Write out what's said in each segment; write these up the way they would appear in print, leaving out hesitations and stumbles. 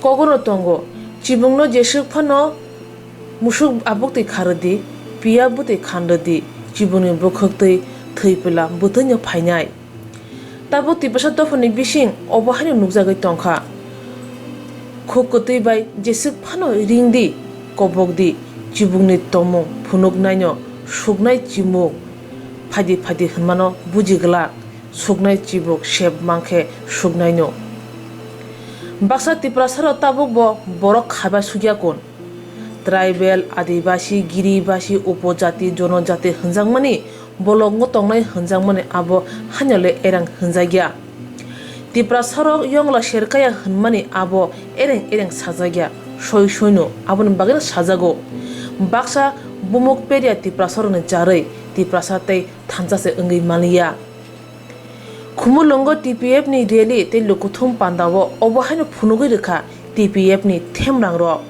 Kogono tongo chibungno jesuk phano musuk abukti kharadi pia buti khandadi chibungni bukhokti thwipla bwthai phainai tabo tipasa tofani bising obahani nukjagai tongkha khokotui bai jesuk phano ringdi kobokdi chibungni tomung phunuk naino suknai chimuk phadi phadi hwnmano bujigla suknai chibuk shep mangkhe suknaino Baksa Twipra saro tabuk bo borok khaba sugyakon tribal adibasi giribasi upojati jonojati hwnjangmani bolongo tongnai hwnjangmani abo hanyole erang hwnjagya Twipra saro yongla serkaya hwnmani abo ereng sajagya soi soino aboni bagena sajago baksa bumuk peria Twipra saro ni jarei Twipra satei thanjase ongui maliya Kumulongo TPF ni rally te lukuthum pandawo obohaino phunugui rekha TPF ni themrang ro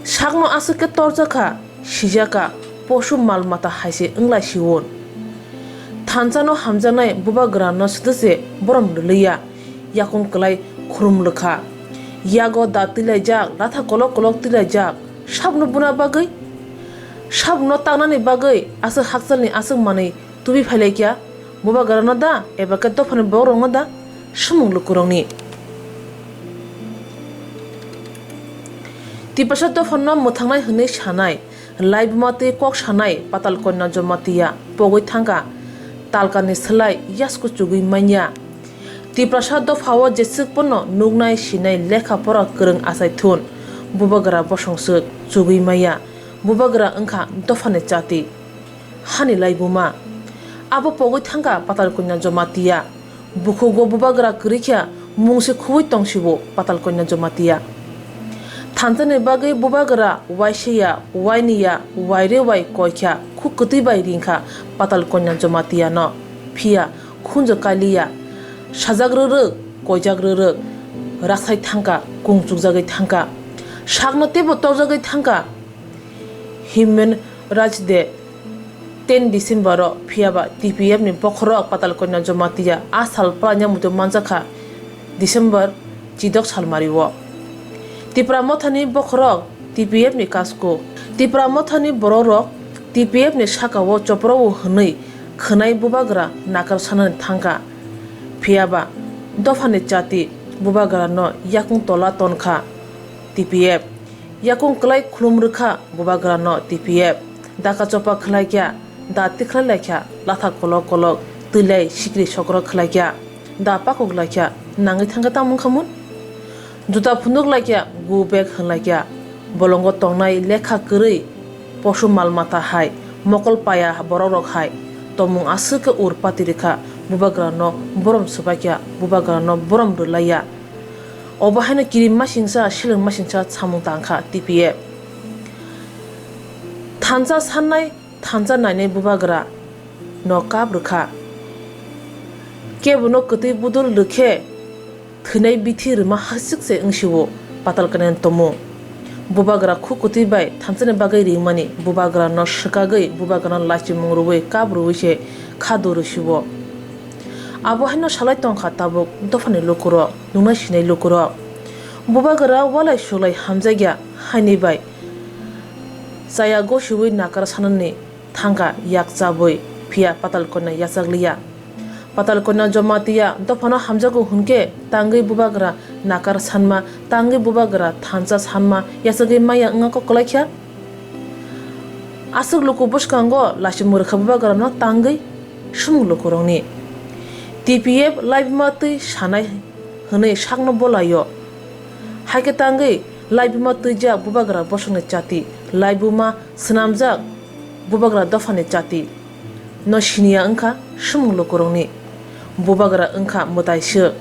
Sakno asuke torjaka sijaka poshu malmata haise onglai siwon Thanjano hamjanai Bubagrani sudase borom luliya yakung klai khrum lekha yago Kabalaijak latha kolok tilaijak sabno buna bagai sabno tangnani bagai asu haksalni asuk manai tubi phailai kya Bubagrani da ebaka dofani borong da sumung lukurongni Twipra dofano muthangnai hwnei sanai live mate kok sanai patal konna jomatiya pogoi thangka talkani slai yasku chugui manya Twipra dofawo jesuk pono nugnai sinai lekha pora korong asai thun Bubagrani bosongsuk chugui maya Bubagrani ongkha dofani chati Hani laibuma abo pogoi thangka patal konna jomatiya bukhugo Bubagrani krikhya mungse khubui tongsibo patal konna jomatiya Thanjani bagai Bubagrani waisiya wainiya waire wai koikhya khukutui bai ringkha patal konna jomatiya no phia khunjo kaliya sajagrorok koijagrorok raksai thangka kungchukjagai thangka sakno tebo torjagai thangka Human Rights Day 10 December phiaba TPF ni bokhorok patal konna jomatiya asal pranya mutu manjakha December chidok salmariwo Twipra mothani bokhorok TPF ni kasko Twipra mothani bororok TPF ni sakawo choprowo hwnei khwnai Bubagrani nakar sanani thangka phiaba dofani chati Bubagrani no yakung tola tonkha TPF yakung klai khulumrukha Bubagrani no TPF daka chopa khlaikya da tikha lekha latha kolok tulai sikri sokro khlaikya da pakok lakya nangai thangka tamung khamun juta phunuk lakya go bag hlanglakya bolongo tongnai lekha kwrui poshu malmata hai mokol paya borok hai tomung asuke urpati rekha Bubagrani no borom subakya Bubagrani no borom rulaya obahaino kirim masingsa sileng masingsa samung tangkha TPF Thanja sannai Thanja nainai Bubagrani no kabrukha kebono kwtui budul rukhe thwnai bithi rwma hasikse ongsibo patal kanen tomung Bubagrani khukutui bai thanjani bagai ringmani Bubagrani no swkagui Bubagrani lachimung rwui kabrui se khado rwsibo abo haino salai tongkha tabuk dofani lukurok nungnai sinai lukurok Bubagrani walai sulai hamjagya Hani bai Saya gosibui nakar sanani thangka yakjabui phia patal konna yachakliya patal konna jomatiya dofano hamjago hunke tangui Bubagrani nakar sanma tangui Bubagrani thanja sanma yachagui maya ongako kolaikya asuk luku boskango lasimurkha Bubagrani no tangui sumung lukurongni TPF live matui sanai hwnei sakno bolayo haike tangui live matui jak Bubagrani bosongni chati live ma swnamjak Bubagrani dofani chati no siniya ongkha sumung lukurongni Bubagrani ongkha mutaisuk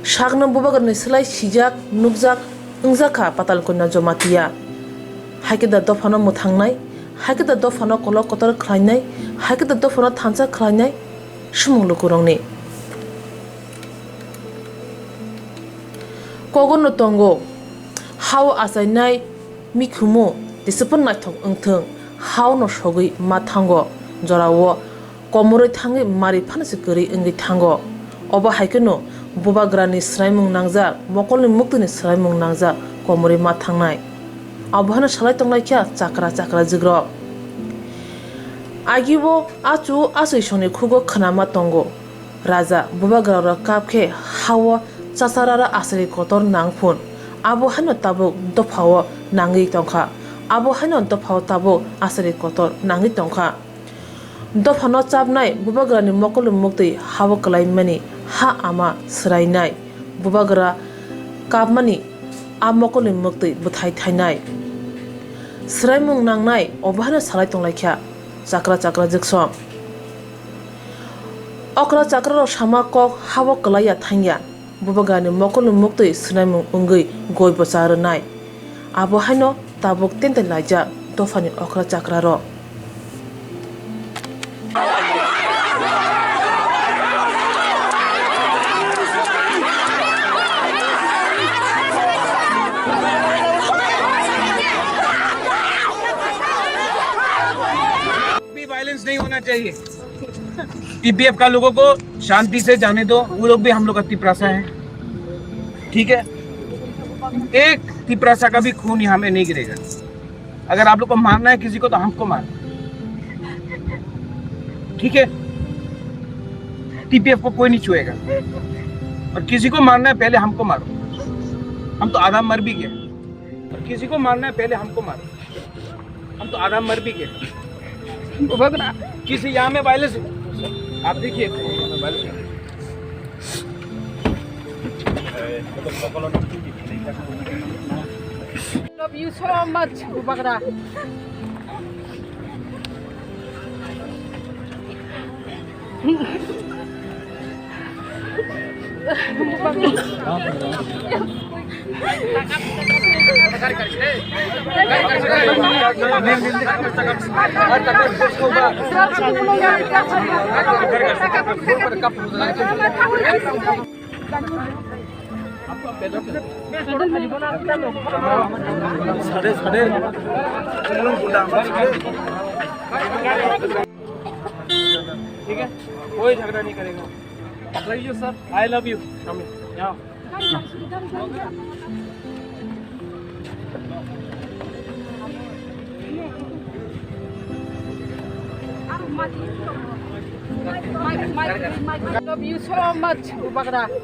sakno Bubagrani slai sijak nukjak ongjakha patal konna jomatiya haike da dofano muthangnai haike da dofano kolok kotor khlainai haike da dofano thanja khlainai sumung lukurongni kogono tongo how asainai mikhumu disipon naithok ongthong how no sogui ma thango jorao komoroi thangi mari phanasi kori ongui thango obo haikeno Bubagrani Swraimung nangjak Mokolni Mwktwi Swraimung nangjak komori ma Thainai abhana salai tongnai kya chakra jigrok agibo achu asui soni khugo khanama tongo raja Bubagrara kapkhe hawa chasarara asri kotor nangphun abo hano tabuk dophawo nangi tongkha abo hano dophawo tabuk asri kotor nangi tongkha dofano chapnai Bubagrani Mokolni Mwktwi hawa kalaimani ha ama Swrainai Bubagra kapmani a Mokolni Mwktwi Bwthai Thainai Swraimung nangnai obhana salai tonglaikha chakra jiksom okra chakra sama kok hawa kalaya thangya Bubagrani Mokolni Mwktwi Swraimung ungui goi bwsarnai abo haino tabuk tente laijak dofani okra chakra ro violence नहीं होना चाहिए। TPF का लोगों को शांति से जाने दो, वो लोग भी हम लोग का तिपरासा है, ठीक है। एक तिपरासा का भी खून यहाँ में नहीं गिरेगा। अगर आप लोग को मारना है किसी को तो हमको मारो, ठीक है। टीपीएफ को कोई नहीं छुएगा और किसी को मारना है पहले हमको मारो। हम तो आधा मर भी गए और किसी को मारना है पहले हमको मारो। हम तो आधा मर भी गए। किसी यहाँ में वायलेंस आप देखिए Love you so much, Bubagrani. ठीक है, कोई झगड़ा नहीं करेगा। Love you sir, I love you. Love you so much, Bubagrani.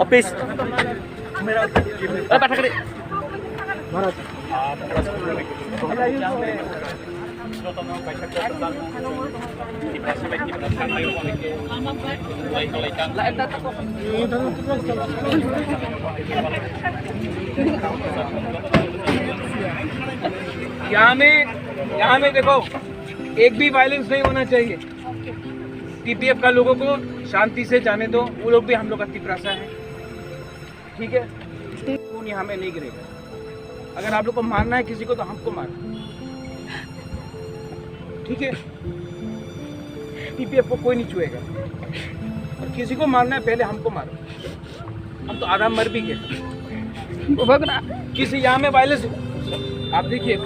Office मेरा बैठा करे यहाँ में देखो, एक भी वायलेंस नहीं होना चाहिए। टीपीएफ का लोगों को शांति से जाने दो, वो लोग भी हम लोग का तिपरासा है, ठीक है। खून यहाँ में नहीं गिरेगा। अगर आप लोग को मारना है किसी को तो हमको मारो, ठीक है। टीपीएफ को कोई नहीं छुएगा और किसी को मारना है पहले हमको मारो। हम तो आधा मर भी गए। किसी यहाँ में वायलेंस आप देखिए